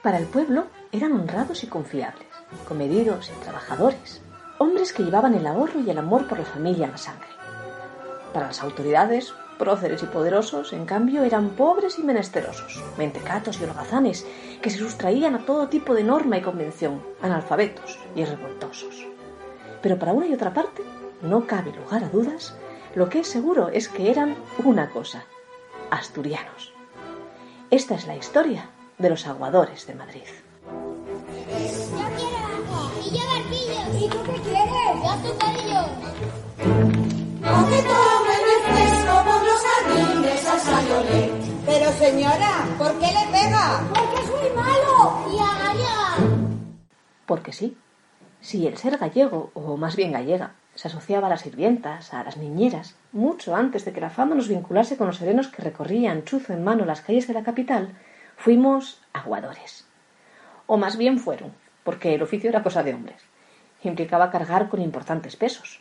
Para el pueblo eran honrados y confiables, comedidos y trabajadores, hombres que llevaban el ahorro y el amor por la familia en la sangre. Para las autoridades, próceres y poderosos, en cambio, eran pobres y menesterosos, mentecatos y holgazanes, que se sustraían a todo tipo de norma y convención, analfabetos y revoltosos. Pero para una y otra parte, no cabe lugar a dudas, lo que es seguro es que eran una cosa: asturianos. Esta es la historia de los aguadores de Madrid. Yo quiero agua. Y yo barquillos. ¿Y tú qué quieres? Yo azucarillos. Aunque tome refresco por los jardines a Sayolé. Pero señora, ¿por qué le pega? Porque es muy malo. Y a gallega. Porque sí, si el ser gallego, o más bien gallega, se asociaba a las sirvientas, a las niñeras, mucho antes de que la fama nos vinculase con los serenos que recorrían chuzo en mano las calles de la capital, fuimos aguadores. O más bien fueron, porque el oficio era cosa de hombres. Implicaba cargar con importantes pesos.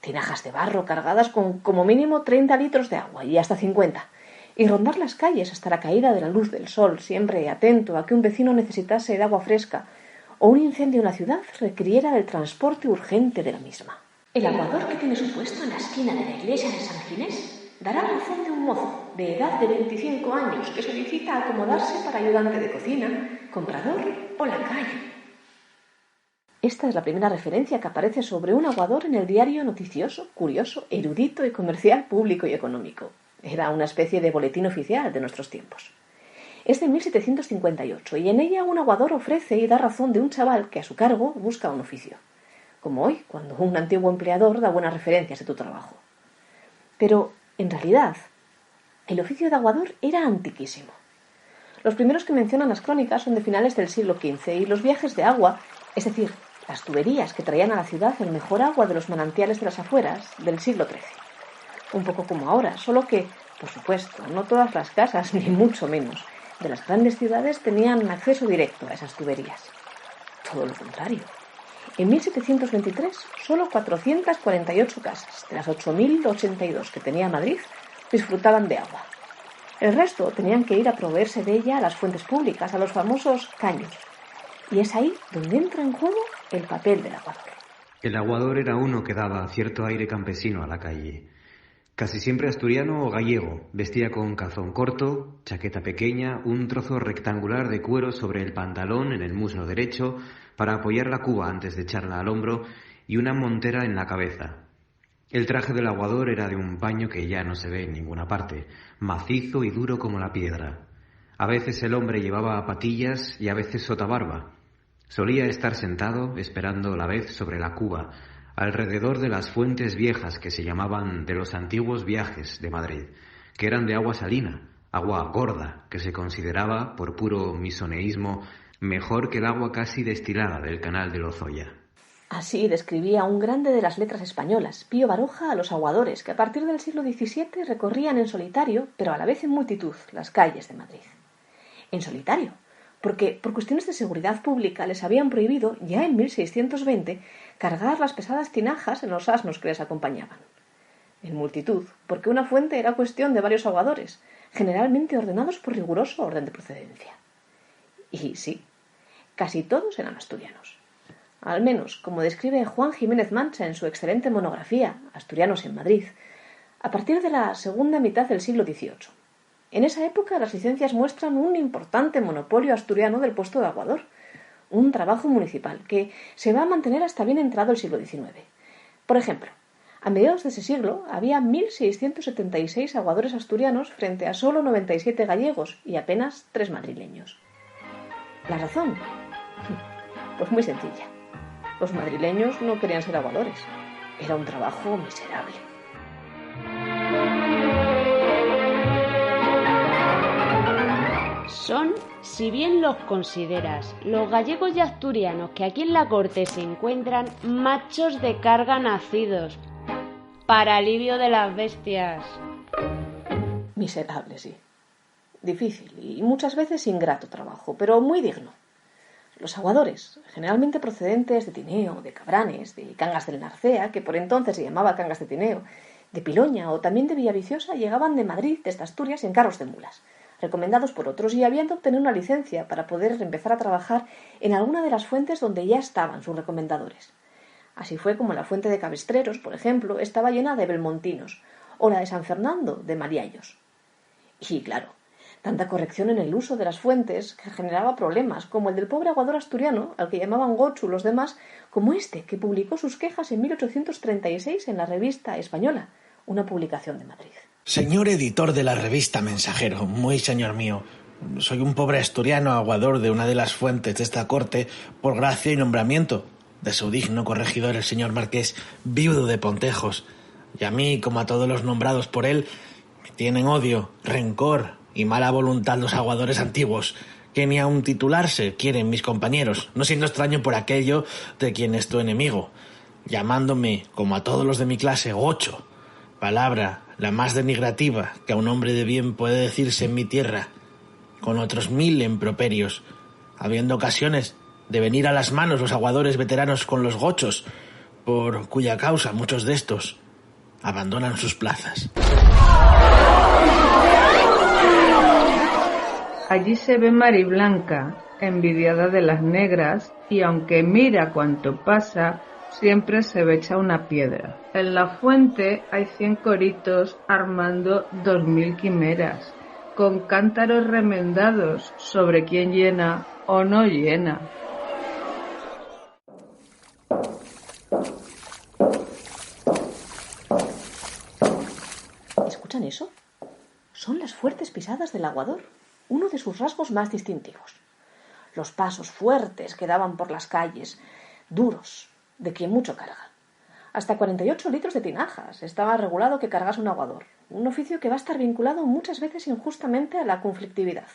Tinajas de barro cargadas con como mínimo 30 litros de agua y hasta 50. Y rondar las calles hasta la caída de la luz del sol, siempre atento a que un vecino necesitase de agua fresca o un incendio en la ciudad requiriera del transporte urgente de la misma. El aguador que tiene su puesto en la esquina de la iglesia de San Ginés dará razón de un mozo de edad de 25 años que solicita acomodarse para ayudante de cocina, comprador o lacayo. Esta es la primera referencia que aparece sobre un aguador en el diario noticioso, curioso, erudito y comercial público y económico. Era una especie de boletín oficial de nuestros tiempos. Es de 1758 y en ella un aguador ofrece y da razón de un chaval que a su cargo busca un oficio. Como hoy, cuando un antiguo empleador da buenas referencias de tu trabajo. Pero, en realidad, el oficio de aguador era antiquísimo. Los primeros que mencionan las crónicas son de finales del siglo XV y los viajes de agua, es decir, las tuberías que traían a la ciudad el mejor agua de los manantiales de las afueras, del siglo XIII. Un poco como ahora, solo que, por supuesto, no todas las casas, ni mucho menos, de las grandes ciudades tenían acceso directo a esas tuberías. Todo lo contrario. En 1723, solo 448 casas, de las 8.082 que tenía Madrid, disfrutaban de agua. El resto tenían que ir a proveerse de ella a las fuentes públicas, a los famosos caños. Y es ahí donde entra en juego el papel del aguador. El aguador era uno que daba cierto aire campesino a la calle. Casi siempre asturiano o gallego, vestía con calzón corto, chaqueta pequeña, un trozo rectangular de cuero sobre el pantalón en el muslo derecho para apoyar la cuba antes de echarla al hombro y una montera en la cabeza. El traje del aguador era de un paño que ya no se ve en ninguna parte, macizo y duro como la piedra. A veces el hombre llevaba patillas y a veces sotabarba. Solía estar sentado esperando la vez sobre la cuba, alrededor de las fuentes viejas que se llamaban de los antiguos viajes de Madrid, que eran de agua salina, agua gorda, que se consideraba, por puro misoneísmo, mejor que el agua casi destilada del canal de Lozoya. Así describía un grande de las letras españolas, Pío Baroja, a los aguadores que a partir del siglo XVII recorrían en solitario, pero a la vez en multitud, las calles de Madrid. En solitario, porque por cuestiones de seguridad pública les habían prohibido, ya en 1620, cargar las pesadas tinajas en los asnos que les acompañaban. En multitud, porque una fuente era cuestión de varios aguadores, generalmente ordenados por riguroso orden de procedencia. Y sí, casi todos eran asturianos. Al menos, como describe Juan Jiménez Mancha en su excelente monografía, Asturianos en Madrid, a partir de la segunda mitad del siglo XVIII. En esa época las licencias muestran un importante monopolio asturiano del puesto de aguador, un trabajo municipal que se va a mantener hasta bien entrado el siglo XIX. Por ejemplo, a mediados de ese siglo había 1.676 aguadores asturianos frente a solo 97 gallegos y apenas 3 madrileños. ¿La razón? Pues muy sencilla. Los madrileños no querían ser aguadores. Era un trabajo miserable. Son, si bien los consideras, los gallegos y asturianos que aquí en la corte se encuentran machos de carga nacidos, para alivio de las bestias. Miserable, sí. Difícil y muchas veces ingrato trabajo, pero muy digno. Los aguadores, generalmente procedentes de Tineo, de Cabranes, de Cangas del Narcea, que por entonces se llamaba Cangas de Tineo, de Piloña o también de Villaviciosa, llegaban de Madrid desde Asturias en carros de mulas, recomendados por otros, y habían de obtener una licencia para poder empezar a trabajar en alguna de las fuentes donde ya estaban sus recomendadores. Así fue como la fuente de Cabestreros, por ejemplo, estaba llena de belmontinos, o la de San Fernando de Maliallos. Y claro, tanta corrección en el uso de las fuentes que generaba problemas, como el del pobre aguador asturiano, al que llamaban Gochu los demás, como este, que publicó sus quejas en 1836 en la Revista Española, una publicación de Madrid. Señor editor de la revista Mensajero, muy señor mío, soy un pobre asturiano aguador de una de las fuentes de esta corte por gracia y nombramiento de su digno corregidor, el señor Marqués, viudo de Pontejos, y a mí, como a todos los nombrados por él, me tienen odio, rencor y mala voluntad los aguadores antiguos, que ni aun titularse quieren mis compañeros, no siendo extraño por aquello de quien es tu enemigo, llamándome, como a todos los de mi clase, gocho, palabra la más denigrativa que a un hombre de bien puede decirse en mi tierra, con otros 1000 improperios, habiendo ocasiones de venir a las manos los aguadores veteranos con los gochos, por cuya causa muchos de estos abandonan sus plazas. Allí se ve Mariblanca, envidiada de las negras, y aunque mira cuanto pasa, siempre se ve hecha una piedra. En la fuente hay 100 coritos armando 2000 quimeras, con cántaros remendados sobre quién llena o no llena. ¿Escuchan eso? Son las fuertes pisadas del aguador, uno de sus rasgos más distintivos. Los pasos fuertes que daban por las calles, duros, de quien mucho carga. Hasta 48 litros de tinajas estaba regulado que cargase un aguador, un oficio que va a estar vinculado muchas veces injustamente a la conflictividad.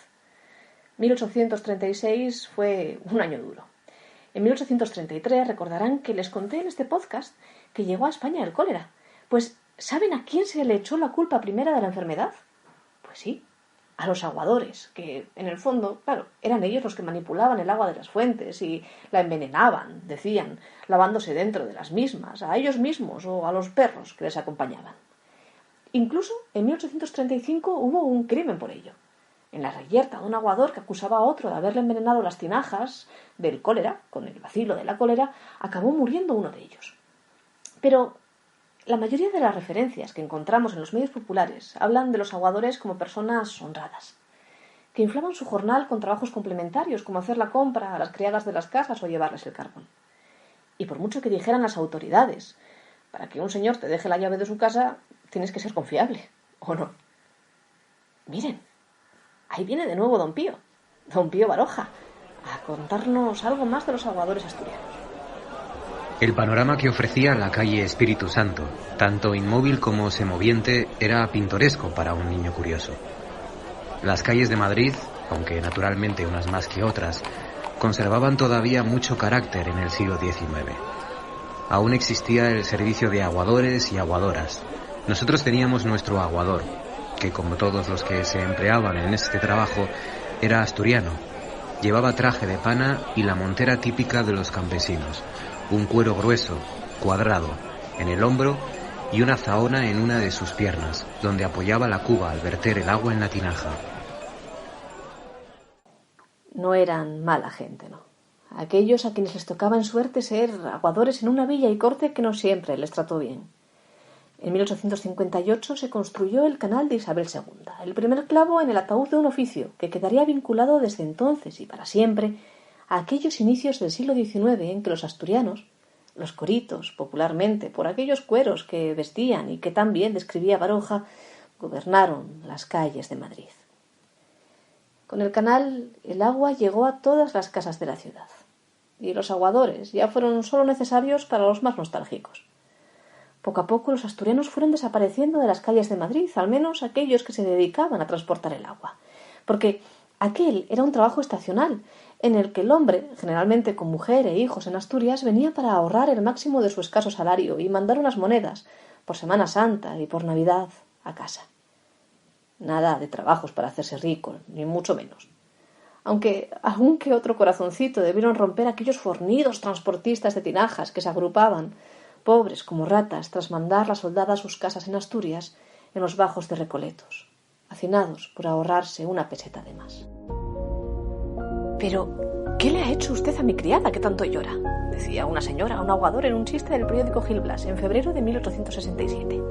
1836 fue un año duro. En 1833 recordarán que les conté en este podcast que llegó a España el cólera. Pues, ¿saben a quién se le echó la culpa primera de la enfermedad? Pues sí, a los aguadores, que en el fondo, claro, eran ellos los que manipulaban el agua de las fuentes y la envenenaban, decían, lavándose dentro de las mismas, a ellos mismos o a los perros que les acompañaban. Incluso en 1835 hubo un crimen por ello. En la reyerta de un aguador que acusaba a otro de haberle envenenado las tinajas del cólera, con el bacilo de la cólera, acabó muriendo uno de ellos. Pero la mayoría de las referencias que encontramos en los medios populares hablan de los aguadores como personas honradas, que inflaban su jornal con trabajos complementarios como hacer la compra a las criadas de las casas o llevarles el carbón. Y por mucho que dijeran las autoridades, para que un señor te deje la llave de su casa, tienes que ser confiable, ¿o no? Miren, ahí viene de nuevo don Pío Baroja, a contarnos algo más de los aguadores asturianos. El panorama que ofrecía la calle Espíritu Santo, tanto inmóvil como semoviente, era pintoresco para un niño curioso. Las calles de Madrid, aunque naturalmente unas más que otras, conservaban todavía mucho carácter en el siglo XIX. Aún existía el servicio de aguadores y aguadoras. Nosotros teníamos nuestro aguador, que como todos los que se empleaban en este trabajo, era asturiano. Llevaba traje de pana y la montera típica de los campesinos, un cuero grueso, cuadrado, en el hombro y una zahona en una de sus piernas, donde apoyaba la cuba al verter el agua en la tinaja. No eran mala gente, ¿no? Aquellos a quienes les tocaba en suerte ser aguadores en una villa y corte que no siempre les trató bien. En 1858 se construyó el canal de Isabel II, el primer clavo en el ataúd de un oficio que quedaría vinculado desde entonces y para siempre a aquellos inicios del siglo XIX en que los asturianos, los coritos, popularmente, por aquellos cueros que vestían y que tan bien describía Baroja, gobernaron las calles de Madrid. Con el canal, el agua llegó a todas las casas de la ciudad, y los aguadores ya fueron solo necesarios para los más nostálgicos. Poco a poco los asturianos fueron desapareciendo de las calles de Madrid, al menos aquellos que se dedicaban a transportar el agua, porque aquel era un trabajo estacional, en el que el hombre, generalmente con mujer e hijos en Asturias, venía para ahorrar el máximo de su escaso salario y mandar unas monedas, por Semana Santa y por Navidad, a casa. Nada de trabajos para hacerse rico, ni mucho menos. Aunque algún que otro corazoncito debieron romper aquellos fornidos transportistas de tinajas que se agrupaban, pobres como ratas, tras mandar la soldada a sus casas en Asturias, en los bajos de Recoletos, a fascinados por ahorrarse una peseta de más. «Pero, ¿qué le ha hecho usted a mi criada que tanto llora?», decía una señora a un aguador en un chiste del periódico Gil Blas en febrero de 1867.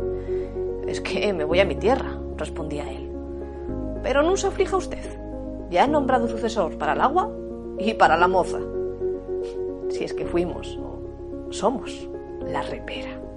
«Es que me voy a mi tierra», respondía él. «Pero no se aflija usted. Ya he nombrado sucesor para el agua y para la moza. Si es que fuimos o somos la repera».